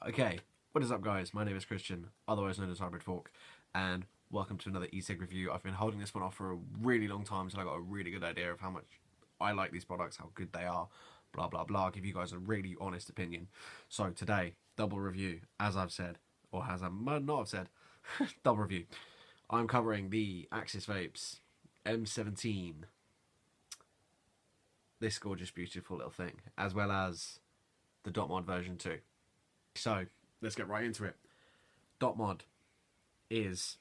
Okay, what is up guys? My name is Christian, otherwise known as Hybrid Fork, and welcome to another e-cig review. I've been holding this one off for a really long time, so I got a really good idea of how much I like these products, how good they are, blah blah blah. I'll give you guys a really honest opinion. So today, double review, as I've said, or as I might not have said, double review. I'm covering the Axis Vapes M17, this gorgeous beautiful little thing, as well as the Dotmod version 2. So let's get right into it. Dotmod is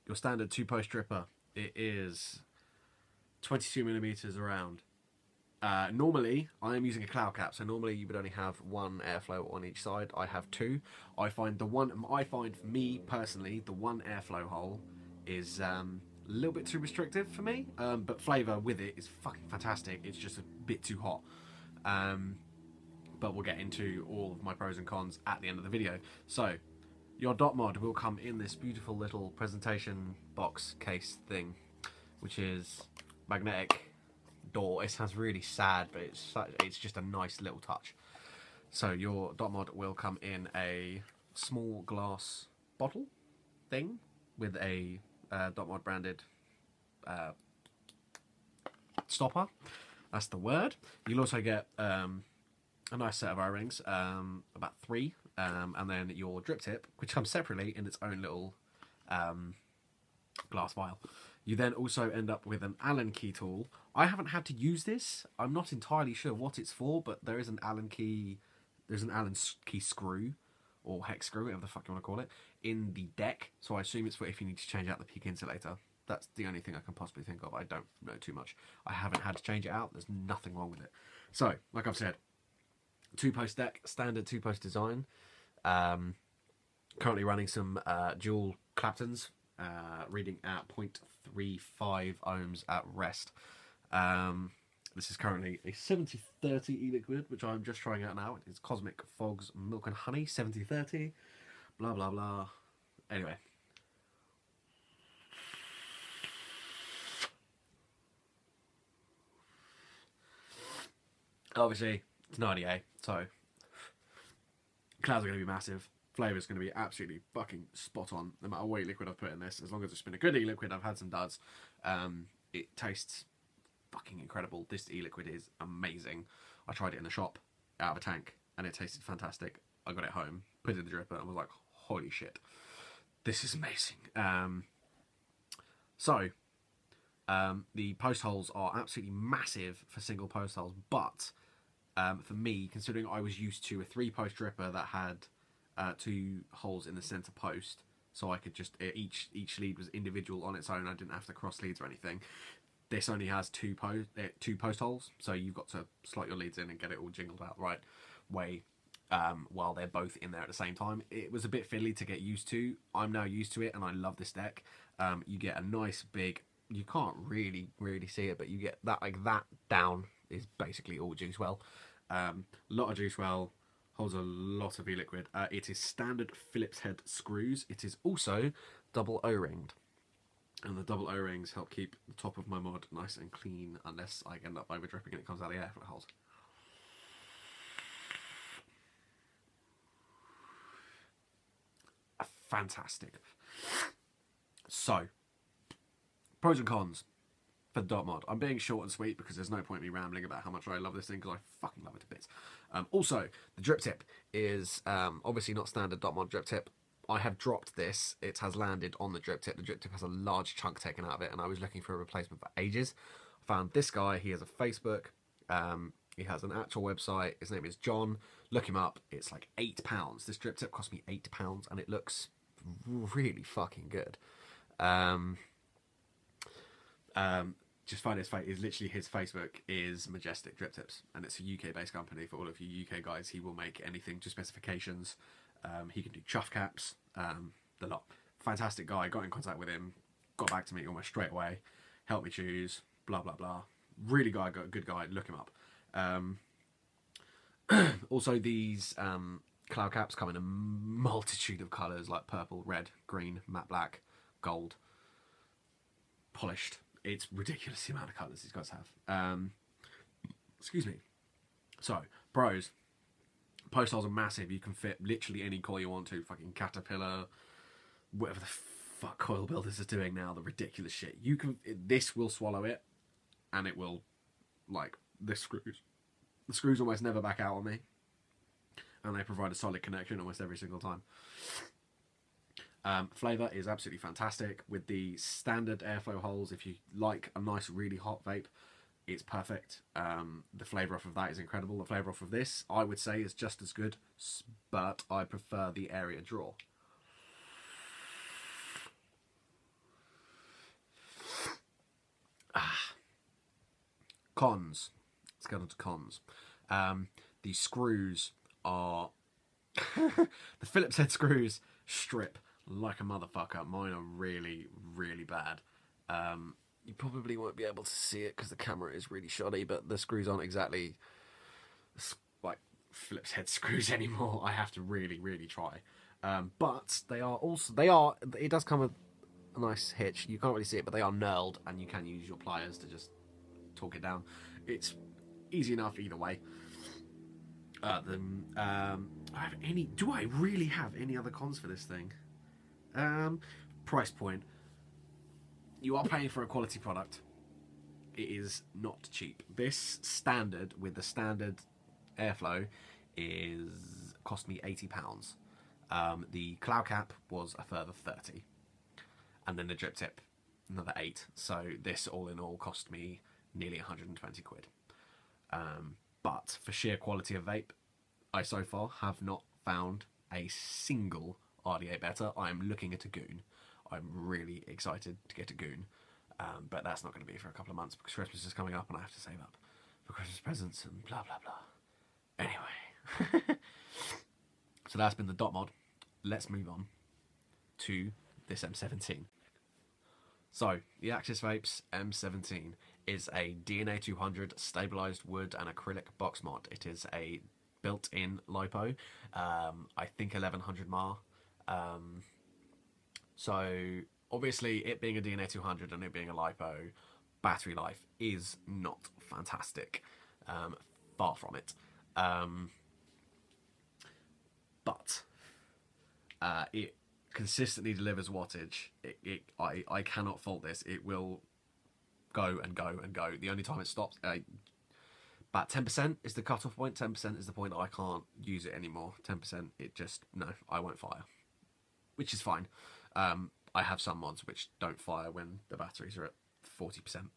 your standard two-post dripper. It is 22mm around. Normally, I am using a cloud cap, so normally you would only have one airflow on each side. I have two. I find for me personally, the one airflow hole is a little bit too restrictive for me. But flavour with it is fucking fantastic. It's just a bit too hot. But we'll get into all of my pros and cons at the end of the video. So, your Dotmod will come in this beautiful little presentation box case thing, which is magnetic door. It sounds really sad, but it's just a nice little touch. So your Dotmod will come in a small glass bottle thing with a Dotmod branded stopper. That's the word. You'll also get a nice set of O-rings, about 3, and then your drip tip, which comes separately in its own little glass vial. You then also end up with an Allen key tool. I haven't had to use this. I'm not entirely sure what it's for, but there is an Allen key. There's an Allen key screw, or hex screw, whatever the fuck you want to call it, in the deck. So I assume it's for if you need to change out the peak insulator. That's the only thing I can possibly think of. I don't know too much. I haven't had to change it out. There's nothing wrong with it. So, like I've said, two-post deck, standard two-post design. Currently running some dual Claptons, reading at 0.35 ohms at rest. This is currently a 7030 e-liquid, which I'm just trying out now. It's Cosmic Fogs Milk and Honey 7030. Blah blah blah. Anyway. Obviously, it's 90A, so clouds are going to be massive. Flavour is going to be absolutely fucking spot on, no matter what liquid I've put in this. As long as it's been a good e-liquid, I've had some duds. It tastes fucking incredible. This e-liquid is amazing. I tried it in the shop, out of a tank, and it tasted fantastic. I got it home, put it in the dripper, and was like, holy shit. This is amazing. The post holes are absolutely massive for single post holes, but for me, considering I was used to a 3-post dripper that had 2 holes in the center post, so I could just each lead was individual on its own. I didn't have to cross leads or anything. This only has two post holes, so you've got to slot your leads in and get it all jingled out the right way while they're both in there at the same time. It was a bit fiddly to get used to. I'm now used to it, and I love this deck. You get a nice big. You can't really see it, but you get that that down is basically all juice well. A lot of juice well, holds a lot of e-liquid. It is standard Phillips head screws. It is also double O-ringed, and the double O-rings help keep the top of my mod nice and clean, unless I end up over dripping and it comes out of the airflow holes. Fantastic. So, pros and cons for the Dotmod. I'm being short and sweet because there's no point in me rambling about how much I love this thing, because I fucking love it to bits. Also, the drip tip is obviously not standard Dotmod drip tip. I have dropped this. It has landed on the drip tip. The drip tip has a large chunk taken out of it, and I was looking for a replacement for ages. I found this guy. He has a Facebook. He has an actual website. His name is John. Look him up. It's like £8. This drip tip cost me £8, and it looks really fucking good. Just find his face. Is literally his Facebook is Majestic Drip Tips, and it's a UK-based company. For all of you UK guys, he will make anything to specifications. He can do chuff caps, the lot. Fantastic guy. Got in contact with him, got back to me almost straight away, helped me choose. Blah blah blah. Really good guy. Look him up. Also, these cloud caps come in a multitude of colours, like purple, red, green, matte black, gold, polished. It's ridiculous the amount of colours these guys have. Excuse me. So, pros. post holes are massive. You can fit literally any coil you want to. Fucking Caterpillar, whatever the fuck coil builders are doing now, the ridiculous shit. This will swallow it, and it will, like, the screws almost never back out on me, and they provide a solid connection almost every single time. Flavour is absolutely fantastic with the standard airflow holes. If you like a nice, really hot vape, it's perfect. The flavour off of that is incredible. The flavour off of this, I would say, is just as good, but I prefer the area draw. Cons. Let's get on to cons. The screws are... the Phillips head screws strip like a motherfucker. Mine are really, really bad. You probably won't be able to see it because the camera is really shoddy, but the screws aren't exactly like Phillips head screws anymore. I have to really, really try. But they are, it does come with a nice hitch. You can't really see it, but they are knurled, and you can use your pliers to just torque it down. It's easy enough either way. Do I really have any other cons for this thing? Price point. You are paying for a quality product. It is not cheap. This standard with the standard airflow cost me £80. The cloud cap was a further 30, and then the drip tip another 8. So this all in all cost me nearly 120 quid. But for sheer quality of vape, I so far have not found a single RDA better. I'm looking at a Goon. I'm really excited to get a Goon, but that's not going to be for a couple of months because Christmas is coming up and I have to save up for Christmas presents and blah blah blah. Anyway, so that's been the Dotmod. Let's move on to this M17. So the Axis Vapes M17 is a DNA 200 stabilized wood and acrylic box mod. It is a built-in lipo, I think 1100 mAh. So obviously it being a DNA 200 and it being a lipo, battery life is not fantastic. Far from it. But it consistently delivers wattage. I cannot fault this. It will go and go and go. The only time it stops, about 10% is the cutoff point. 10% is the point that I can't use it anymore. 10%, no, I won't fire, which is fine. I have some mods which don't fire when the batteries are at 40%.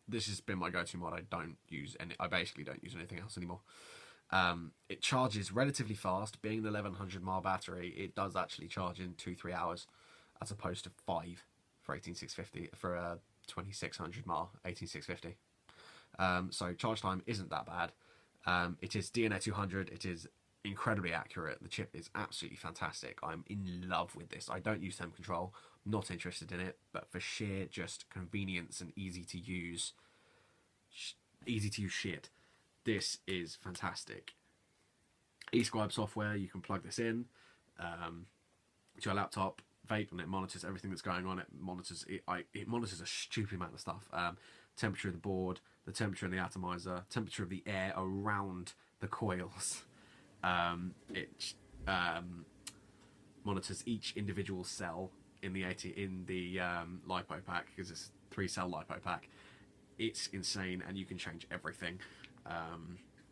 This has been my go-to mod. I basically don't use anything else anymore. It charges relatively fast. Being an 1100 mAh battery, it does actually charge in 2-3 hours, as opposed to 5 for 18650 for a 2600 mAh 18650. So charge time isn't that bad. It is DNA 200. It is incredibly accurate. The chip is absolutely fantastic. I'm in love with this. I don't use temp control. I'm not interested in it, but for sheer just convenience and easy to use shit, this is fantastic. eScribe software, you can plug this in to your laptop, vape, and it monitors everything that's going on. It monitors a stupid amount of stuff. Temperature of the board, the temperature in the atomizer, temperature of the air around the coils. It monitors each individual cell in the lipo pack, because it's a 3-cell lipo pack. It's insane, and you can change everything.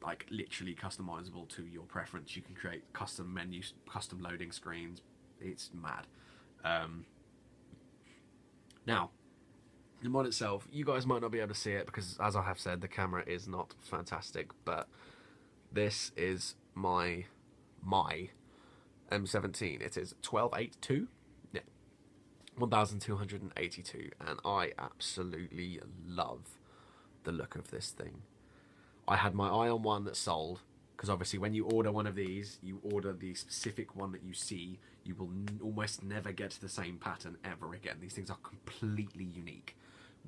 Like literally customizable to your preference. You can create custom menus, custom loading screens. It's mad. Now, the mod itself, you guys might not be able to see it because, as I have said, the camera is not fantastic, but this is my M17. It is 1282, yeah, 1282, and I absolutely love the look of this thing. I had my eye on one that sold, because obviously when you order one of these, you order the specific one that you see. You will almost never get the same pattern ever again. These things are completely unique,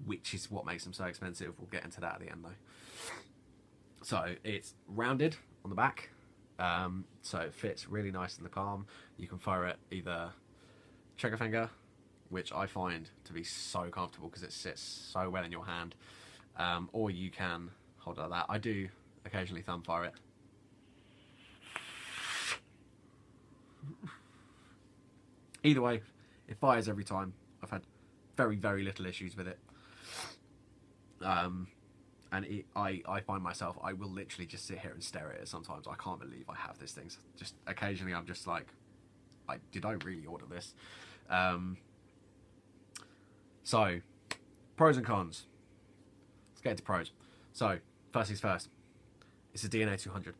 which is what makes them so expensive. We'll get into that at the end though. So it's rounded on the back, so it fits really nice in the palm. You can fire it either trigger finger, which I find to be so comfortable because it sits so well in your hand, or you can hold it like that. I do occasionally thumb fire it, Either way, it fires every time. I've had very, very little issues with it. And I find myself, I will literally just sit here and stare at it sometimes. I can't believe I have this thing. Just occasionally I'm just like, did I really order this? So, pros and cons. Let's get into pros. So, first things first. It's a DNA 200.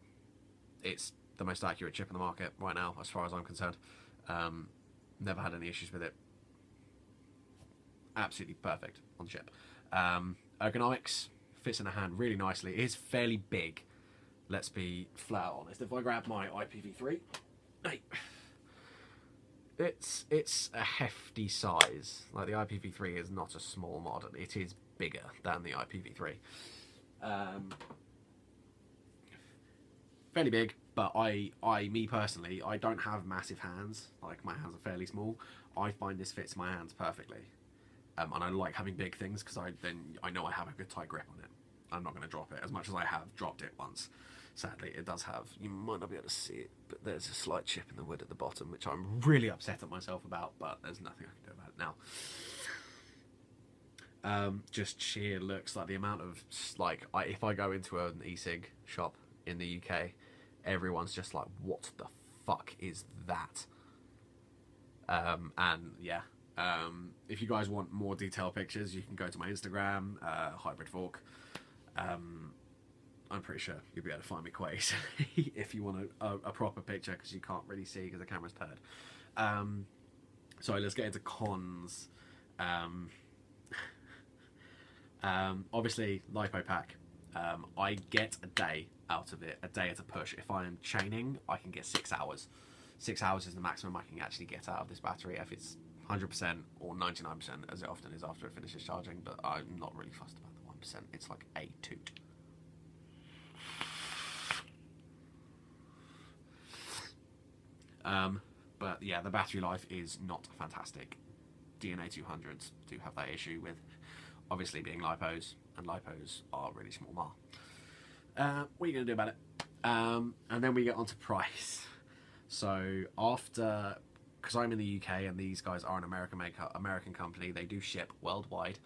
It's the most accurate chip in the market right now, as far as I'm concerned. Never had any issues with it. Absolutely perfect on the chip. Ergonomics, fits in the hand really nicely. It is fairly big. Let's be flat honest. If I grab my IPv3, hey, it's a hefty size. Like, the IPv3 is not a small mod. It is bigger than the IPv3. Fairly big, but me personally, I don't have massive hands. Like, my hands are fairly small. I find this fits my hands perfectly. And I like having big things because I know I have a good tight grip on it. I'm not going to drop it, as much as I have dropped it once. Sadly, it does have, you might not be able to see it, but there's a slight chip in the wood at the bottom, which I'm really upset at myself about, but there's nothing I can do about it now. Just sheer looks, like the amount of, like, if I go into an e-cig shop in the UK, everyone's just like, what the fuck is that? And yeah, if you guys want more detailed pictures, you can go to my Instagram, Hybrid Fork. I'm pretty sure you'll be able to find me quite easily if you want a proper picture, because you can't really see because the camera's turned. So let's get into cons. Obviously, LiPo pack. I get a day out of it, a day at a push. If I am chaining, I can get 6 hours. 6 hours is the maximum I can actually get out of this battery if it's 100% or 99%, as it often is after it finishes charging, but I'm not really fussed about the 1%. It's like a toot. But yeah, the battery life is not fantastic. DNA 200s do have that issue with obviously being LiPos, and LiPos are really small mar. What are you going to do about it? And then we get onto price. So after, because I'm in the UK and these guys are an American company, they do ship worldwide.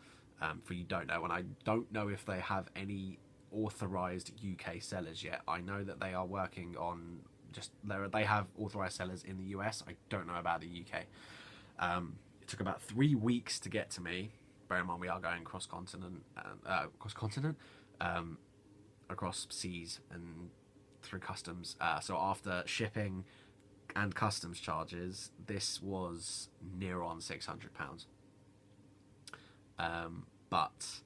For you don't know, and I don't know if they have any authorized UK sellers yet. I know that they are working on they have authorized sellers in the US. I don't know about the UK. It took about 3 weeks to get to me. Bear in mind, we are going cross-continent, across seas and through customs. So after shipping and customs charges, this was near on £600. But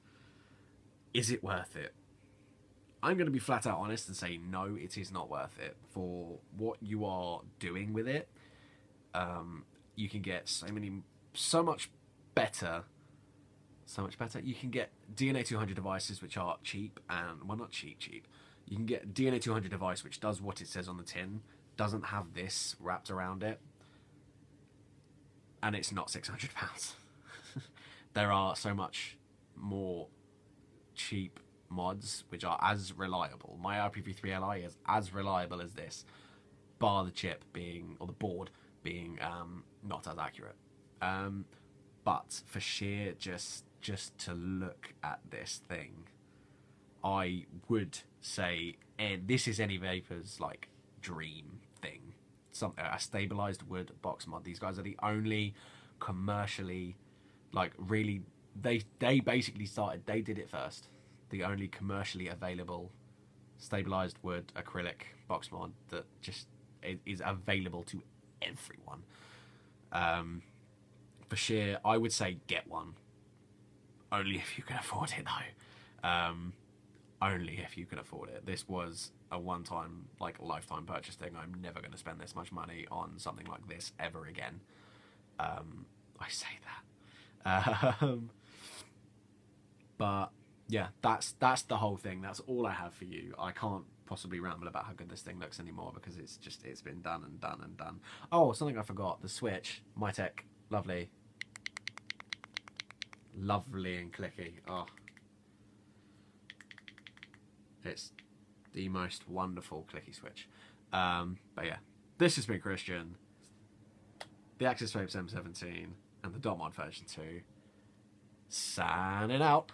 is it worth it? I'm going to be flat out honest and say no, it is not worth it. For what you are doing with it, you can get so much better. You can get DNA 200 devices which are cheap, and, well, not cheap. You can get DNA 200 device which does what it says on the tin, doesn't have this wrapped around it, and it's not £600. There are so much more cheap mods which are as reliable. My IPv3 Li is as reliable as this, bar the chip being, or the board being, not as accurate. But for sheer just to look at this thing, I would say, and this is any Vapor's like dream thing, a stabilized wood box mod. These guys are the only commercially, like, really, they basically started, they did it first. The only commercially available stabilized wood acrylic box mod that just is available to everyone. For sheer, I would say get one. Only if you can afford it, though. Only if you can afford it. This was a one-time, like, lifetime purchase thing. I'm never going to spend this much money on something like this ever again. I say that. But yeah, that's the whole thing. That's all I have for you. I can't possibly ramble about how good this thing looks anymore, because it's been done and done and done. Oh, something I forgot. The switch. Mytech. Lovely. Lovely and clicky. Oh. It's the most wonderful clicky switch. But yeah, this has been Christian. the Axis Vapes M17, and the Dotmod version 2. Signing out.